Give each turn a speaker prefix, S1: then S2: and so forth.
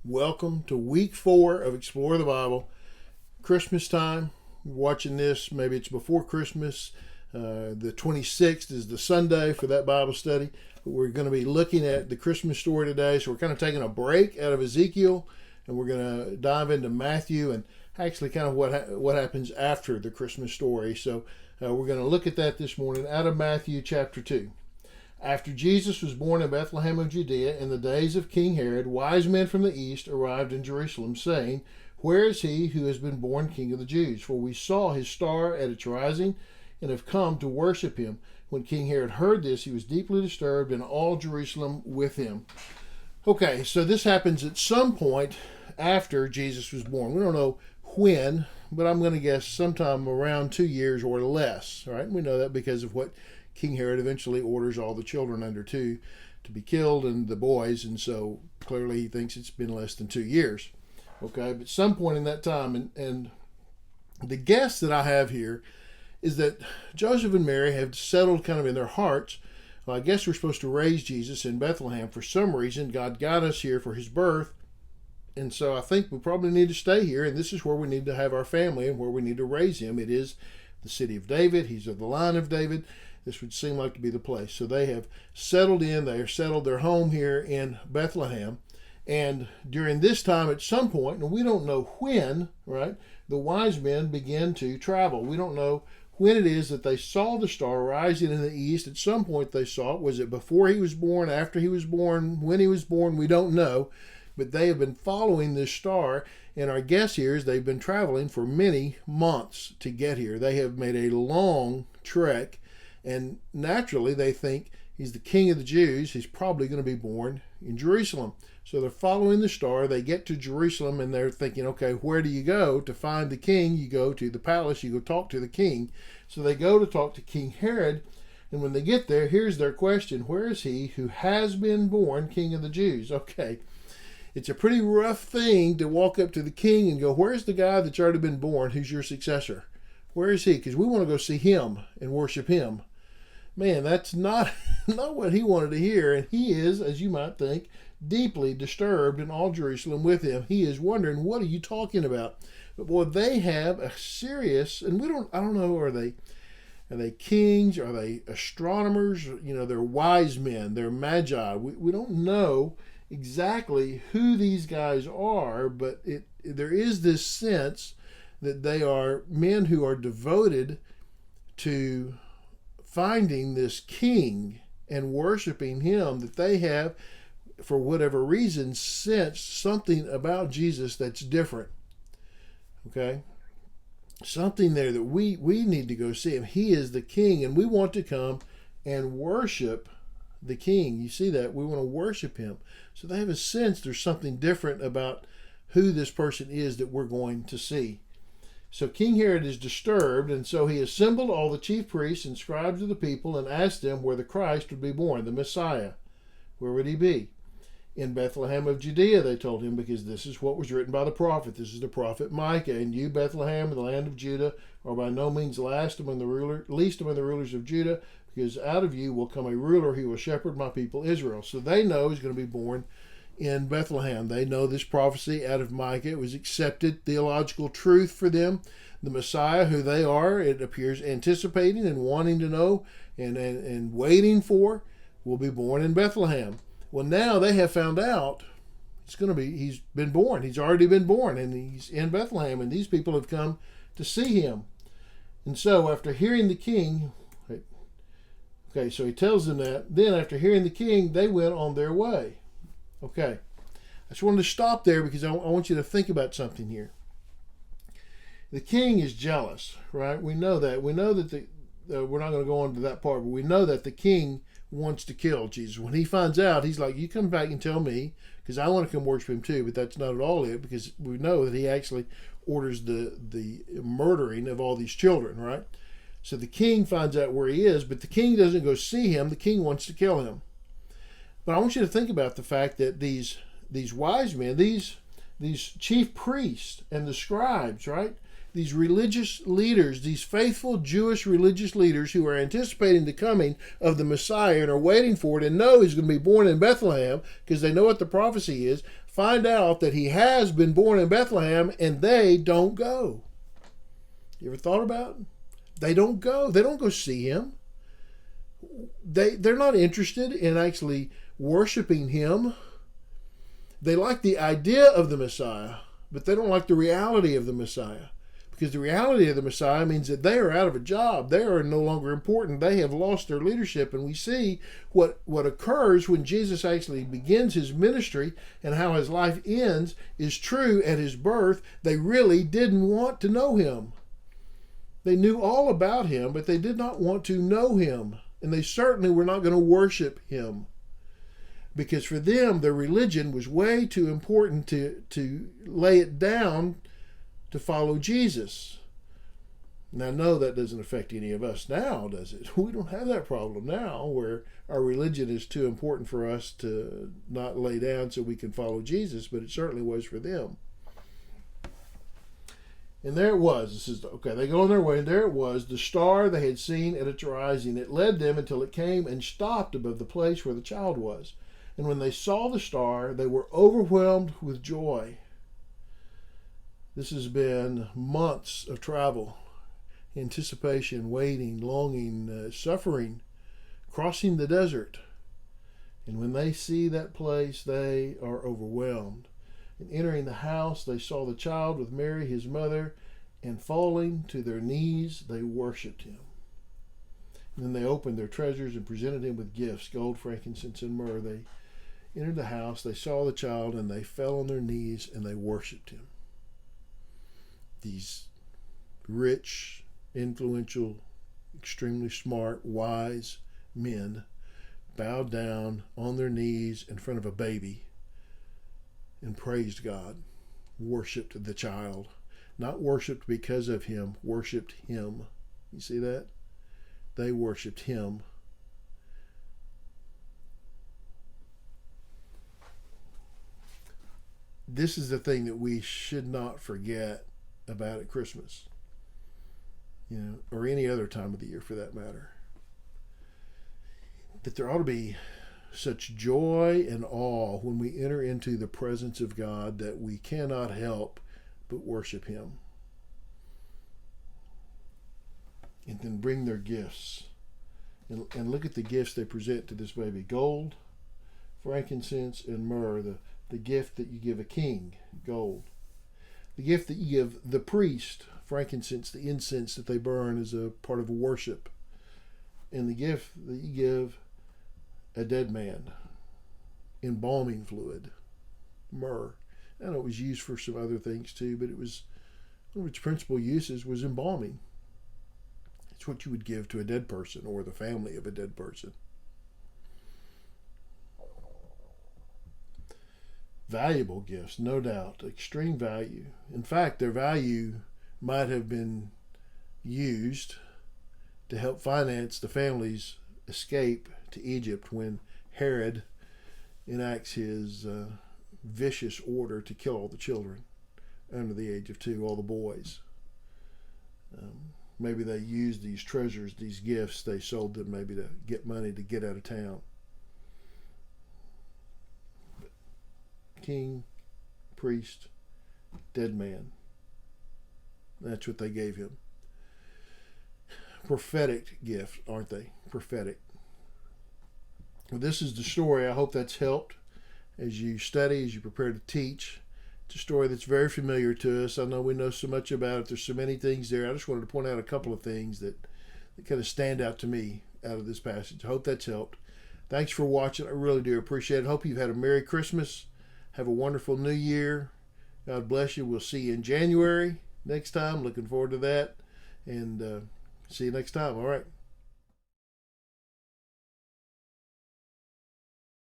S1: Welcome to week 4 of Explore the Bible. Christmas time. You're watching this, maybe it's before Christmas. The 26th is the Sunday for that Bible study. We're going to be looking at the Christmas story today. So we're kind of taking a break out of Ezekiel, and we're going to dive into Matthew and actually kind of what happens after the Christmas story. So we're going to look at that this morning out of Matthew chapter 2. After Jesus was born in Bethlehem of Judea in the days of King Herod, wise men from the east arrived in Jerusalem, saying, "Where is he who has been born King of the Jews? For we saw his star at its rising and have come to worship him." When King Herod heard this, he was deeply disturbed, and all Jerusalem with him. Okay, so this happens at some point after Jesus was born. We don't know when, but I'm going to guess sometime around 2 years or less. Right? We know that because of what King Herod eventually orders all the children under 2 to be killed, and the boys, and so clearly he thinks it's been less than 2 years. Okay, but some point in that time, and the guess that I have here is that Joseph and Mary have settled kind of in their hearts, well, I guess we're supposed to raise Jesus in Bethlehem. For some reason, God got us here for his birth, and so I think we probably need to stay here, and this is where we need to have our family and where we need to raise him. It is the city of David. He's of the line of David. This would seem like to be the place. So they have settled in. They have settled their home here in Bethlehem. And during this time, at some point, and we don't know when, right, the wise men begin to travel. We don't know when it is that they saw the star rising in the east. At some point they saw it. Was it before he was born, after he was born, when he was born? We don't know. But they have been following this star, and our guess here is they've been traveling for many months to get here. They have made a long trek, and naturally they think he's the King of the Jews. He's probably going to be born in Jerusalem. So they're following the star. They get to Jerusalem, and they're thinking, okay, where do you go to find the king? You go to the palace. You go talk to the king. So they go to talk to King Herod, and when they get there, here's their question: where is he who has been born King of the Jews? Okay, it's a pretty rough thing to walk up to the king and go, where's the guy that's already been born? Who's your successor? Where is he? Because we want to go see him and worship him. Man, that's not what he wanted to hear. And he is, as you might think, deeply disturbed, and all Jerusalem with him. He is wondering, what are you talking about? But boy, they have a serious, and I don't know, are they kings? Are they astronomers? You know, they're wise men. They're magi. We don't know exactly who these guys are, but there is this sense that they are men who are devoted to finding this king and worshiping him, that they have, for whatever reason, sensed something about Jesus that's different. Okay? Something there that we need to go see him. He is the king, and we want to come and worship the king. You see that? We want to worship him. So they have a sense there's something different about who this person is that we're going to see. So King Herod is disturbed, and so he assembled all the chief priests and scribes of the people and asked them where the Christ would be born, the Messiah. Where would he be? In Bethlehem of Judea, they told him, because this is what was written by the prophet. This is the prophet Micah. "And you, Bethlehem, in the land of Judah, are by no means least among the rulers of Judah, because out of you will come a ruler who will shepherd my people Israel." So they know he's going to be born in Bethlehem. They know this prophecy out of Micah. It was accepted theological truth for them. The Messiah, who they are, it appears, anticipating and wanting to know and waiting for, will be born in Bethlehem. Well, now they have found out he's been born. He's already been born, and he's in Bethlehem, and these people have come to see him. And so after hearing the king, okay, so he tells them that. Then after hearing the king, they went on their way. Okay, I just wanted to stop there because I want you to think about something here. The king is jealous, right? We know that. We know that we're not going to go on to that part, but we know that the king wants to kill Jesus. When he finds out, he's like, you come back and tell me, because I want to come worship him too. But that's not at all it, because we know that he actually orders the murdering of all these children, right? So the king finds out where he is, but the king doesn't go see him. The king wants to kill him. But I want you to think about the fact that these wise men, these chief priests and the scribes, right? these religious leaders, these faithful Jewish religious leaders who are anticipating the coming of the Messiah and are waiting for it and know he's going to be born in Bethlehem because they know what the prophecy is, find out that he has been born in Bethlehem and they don't go. You ever thought about it? They don't go. They don't go see him. They're not interested in actually worshiping him. They like the idea of the Messiah, but they don't like the reality of the Messiah. Because the reality of the Messiah means that they are out of a job. They are no longer important. They have lost their leadership. And we see what occurs when Jesus actually begins his ministry and how his life ends is true at his birth. They really didn't want to know him. They knew all about him, but they did not want to know him. And they certainly were not going to worship him. Because for them, their religion was way too important to lay it down to follow Jesus. Now, no, that doesn't affect any of us now, does it? We don't have that problem now where our religion is too important for us to not lay down so we can follow Jesus, but it certainly was for them. And there it was. This is okay. They go on their way, and there it was, the star they had seen at its rising. It led them until it came and stopped above the place where the child was. And when they saw the star, they were overwhelmed with joy. This has been months of travel, anticipation, waiting, longing, suffering, crossing the desert. And when they see that place, they are overwhelmed. And entering the house, they saw the child with Mary, his mother, and falling to their knees, they worshipped him. And then they opened their treasures and presented him with gifts, gold, frankincense, and myrrh. They entered the house, they saw the child, and they fell on their knees, and they worshipped him. These rich, influential, extremely smart, wise men bowed down on their knees in front of a baby and praised God, worshipped the child. Not worshipped because of him, worshipped him. You see that? They worshipped him. This is the thing that we should not forget about at Christmas, or any other time of the year for that matter. That there ought to be such joy and awe when we enter into the presence of God that we cannot help but worship him. And then bring their gifts. And look at the gifts they present to this baby. Gold, frankincense, and myrrh. The gift that you give a king, gold. The gift that you give the priest, frankincense, the incense that they burn as a part of worship. And the gift that you give a dead man, embalming fluid, myrrh. I know it was used for some other things too, but it was one of its principal uses was embalming. It's what you would give to a dead person or the family of a dead person. Valuable gifts, no doubt, extreme value. In fact, their value might have been used to help finance the family's escape to Egypt when Herod enacts his vicious order to kill all the children under the age of 2, all the boys. Maybe they used these treasures, these gifts, they sold them maybe to get money to get out of town. But king, priest, dead man. That's what they gave him. Prophetic gifts, aren't they? Prophetic. Well, this is the story. I hope that's helped as you study, as you prepare to teach. It's a story that's very familiar to us. I know we know so much about it. There's so many things there. I just wanted to point out a couple of things that kind of stand out to me out of this passage. I hope that's helped. Thanks for watching. I really do appreciate it. Hope you've had a Merry Christmas. Have a wonderful New Year. God bless you. We'll see you in January next time. Looking forward to that. And see you next time. All right.